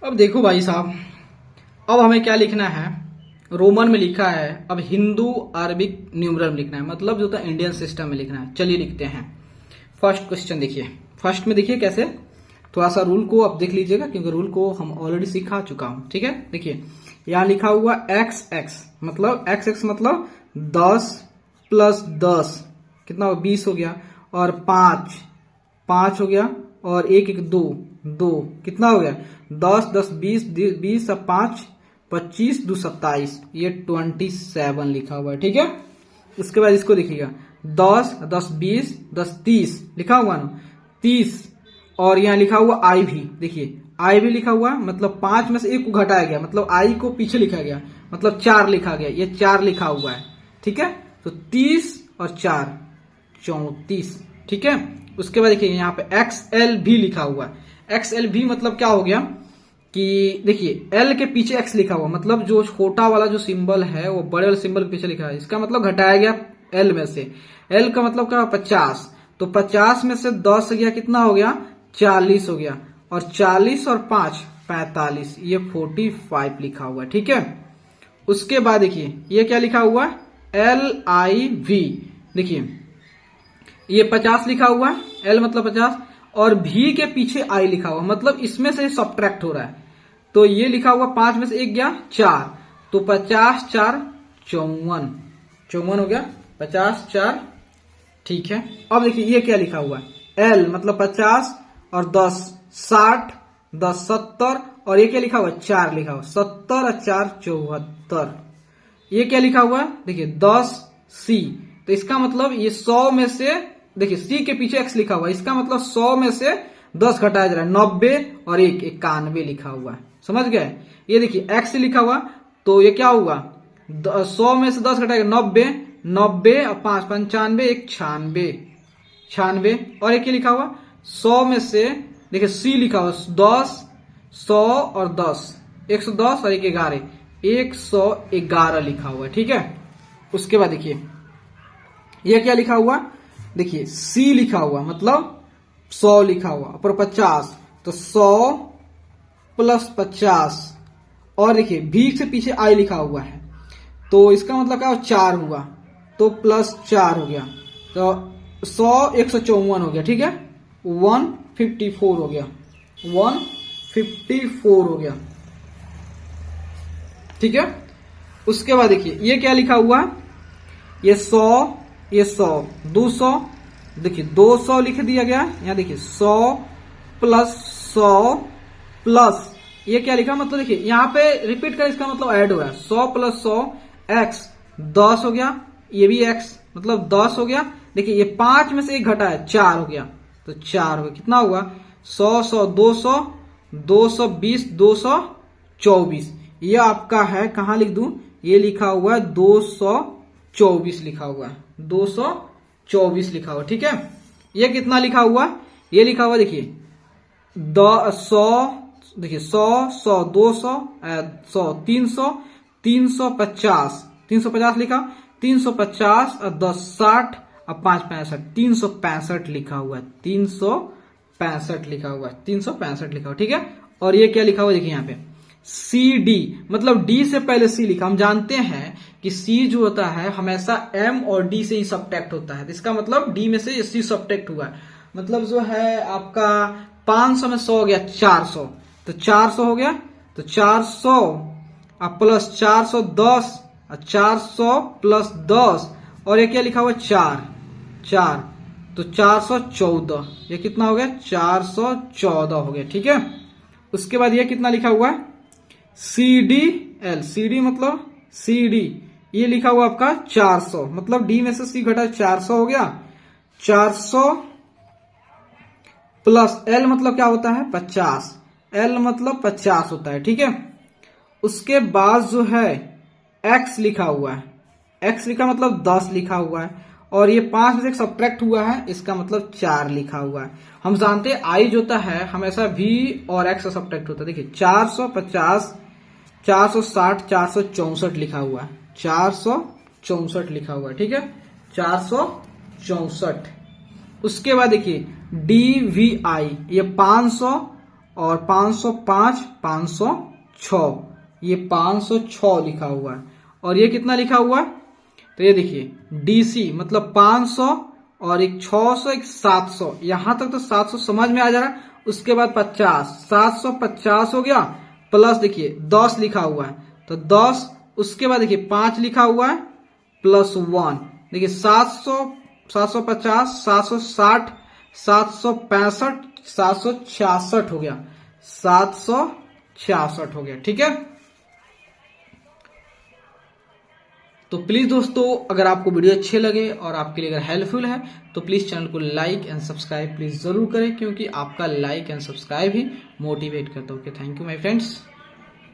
अब देखो भाई साहब, अब हमें क्या लिखना है। रोमन में लिखा है, अब हिंदू अरबिक न्यूमरल में लिखना है, मतलब जो था इंडियन सिस्टम में लिखना है। चलिए लिखते हैं। फर्स्ट क्वेश्चन देखिए, फर्स्ट में देखिए कैसे, थोड़ा सा रूल को आप देख लीजिएगा क्योंकि रूल को हम ऑलरेडी सिखा चुका हूं। ठीक है, देखिए यहां लिखा हुआ एक्स एक्स, मतलब एक्स एक्स मतलब 10 प्लस 10 कितना हो, 20 हो गया, और 5 5 हो गया, और 1 1 2 2 कितना हो गया, 10 10 20 20 और 5 25 2 27, ये 27 लिखा हुआ है। ठीक है, उसके बाद इसको देखिएगा 10 10 20 10 30 लिखा हुआ ना, 30, और यहाँ लिखा हुआ आई भी, देखिए आई भी लिखा हुआ, मतलब 5 में से 1 को घटाया गया, मतलब आई को पीछे लिखा गया, मतलब 4 लिखा गया, ये 4 लिखा हुआ है। ठीक है, तो 30 और 4 34। ठीक है, उसके बाद देखिए यहाँ पे XL भी लिखा हुआ है। XL भी मतलब क्या हो गया कि देखिए L के पीछे X लिखा हुआ, मतलब जो छोटा वाला जो सिंबल है वो बड़े वाले सिंबल के पीछे लिखा है, इसका मतलब घटाया गया L में से। L का मतलब क्या, 50, तो 50 में से 10 गया, कितना हो गया, 40 हो गया, और 40 और 5 45, ये 45 लिखा हुआ है। ठीक है, उसके बाद देखिए ये क्या लिखा हुआ है, LIV, देखिए ये 50 लिखा हुआ है, L मतलब 50, और V के पीछे I लिखा हुआ, मतलब इसमें से सब्ट्रैक्ट हो रहा है, तो ये लिखा हुआ 5 में से 1 गया 4, तो 50 4 54, 54 हो गया, 50 4। ठीक है, अब देखिए ये क्या लिखा हुआ है, L मतलब 50 और 10 60, 10 70, और ये क्या लिखा हुआ है, 4 लिखा हुआ, 70 और 4 74। ये क्या लिखा हुआ है, देखिए 10 C, तो इसका मतलब ये 100 में से, देखिए C के पीछे X लिखा हुआ है, इसका मतलब 100 में से 10 घटाया जा रहा है, 90 और 1 91 लिखा हुआ है। समझ गए, ये देखिए X लिखा हुआ, तो ये क्या हुआ, 100 में से 10 घटाएगा 90, 90 और 5 95, 1 96 96, और एक लिखा हुआ 100 में से, देखिए C लिखा हुआ 10 100 और 10 110 और 1 11 111 लिखा हुआ है। ठीक है, उसके बाद देखिए ये क्या लिखा हुआ, देखिए C लिखा हुआ, मतलब 100 लिखा हुआ, पर 50, तो 100 प्लस 50, और देखिए V से पीछे I लिखा हुआ है, तो इसका मतलब क्या, 4 हुआ, तो प्लस 4 हो गया, तो 100 154 हो गया। ठीक है, 154 हो गया, 154 हो गया। ठीक है, उसके बाद देखिए ये क्या लिखा हुआ, ये 100 ये 100 200, देखिए 200 लिख दिया गया, यहां देखिए 100 प्लस 100 प्लस ये क्या लिखा, मतलब देखिए यहां पे रिपीट कर, इसका मतलब ऐड हो रहा है, 100 प्लस 100 x 10 हो गया, ये भी x मतलब 10 हो गया। देखिए ये 5 में से 1 घटा है, 4 हो गया, तो 4 हो गया, कितना हुआ, 100 100 200 220 224, ये आपका है, कहां लिख दूं, ये लिखा हुआ है 224 लिखा हुआ है, 224 लिखा हुआ। ठीक है, ये कितना लिखा हुआ, ये लिखा हुआ देखिए 100, देखिए 100 100 200 100 300 350 350 लिखा, 350 और 10 60 और 5 65, 365 लिखा हुआ है, 365 लिखा हुआ है, 365 लिखा हुआ। ठीक है, और ये क्या लिखा हुआ, देखिए यहाँ पे CD, मतलब D से पहले C लिखा, हम जानते हैं कि C जो होता है हमेशा M और D से ही सब्ट्रैक्ट होता है, इसका मतलब D में से C सब्ट्रैक्ट हुआ है, मतलब जो है आपका 500 में 100 हो गया 400, तो 400 हो गया, तो 400 और प्लस 410 और 400 प्लस 10, और ये क्या लिखा हुआ 4 4, तो 414, ये कितना हो गया, 414 हो गया। ठीक है, उसके बाद ये कितना लिखा हुआ है, CDL, CD मतलब CD, ये लिखा हुआ आपका 400, मतलब D में से C घटा 400 हो गया, 400 प्लस L मतलब क्या होता है, 50, L मतलब 50 होता है। ठीक है, उसके बाद जो है X लिखा हुआ है, X लिखा मतलब 10 लिखा हुआ है, और ये 5 में से सब्ट्रैक्ट हुआ है, इसका मतलब 4 लिखा हुआ है। हम जानते हैं I जो होता है हमेशा V और X से सब्ट्रैक्ट होता है, देखिए 450 460 464 लिखा हुआ है, 464 लिखा हुआ है। ठीक है, 464। उसके बाद देखिए DVI, ये 500 और 505 506, ये 506 लिखा हुआ है। और ये कितना लिखा हुआ है, तो ये देखिए DC मतलब 500 और एक 600 एक 700, यहां तक तो 700 समझ में आ जा रहा है। उसके बाद 50, 750 हो गया, प्लस देखिए 10 लिखा हुआ है तो 10, उसके बाद देखिए 5 लिखा हुआ है प्लस 1, देखिए 700, 750, 760, 765, 766 हो गया, 766 हो गया। ठीक है, तो प्लीज दोस्तों अगर आपको वीडियो अच्छे लगे और आपके लिए अगर हेल्पफुल है तो प्लीज चैनल को लाइक एंड सब्सक्राइब प्लीज जरूर करें, क्योंकि आपका like and subscribe he motivate करता है। Okay, thank you my friends.